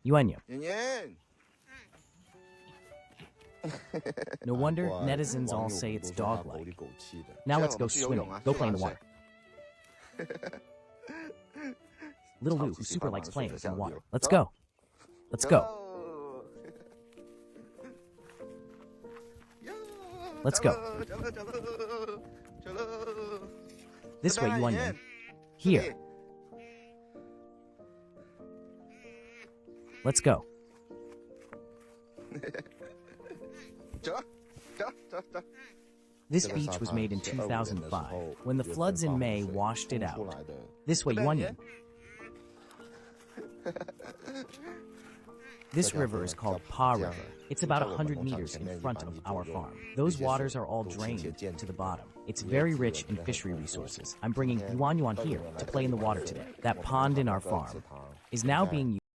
Yuanyuan. Yuanyuan. No wonder netizens all say it's dog-like. Now let's go swimming. Go play in the water. Little Lou, who super likes playing in the water. Let's go. Let's go. Let's go. This way, Yuanyuan. Here. Let's go. This beach was made in 2005, when the floods in May washed it out. This way, Yuanyuan. This river is called Pa River. It's about 100 meters in front of our farm. Those waters are all drained to the bottom. It's very rich in fishery resources. I'm bringing Yuanyuan here to play in the water today. That pond in our farm is now being used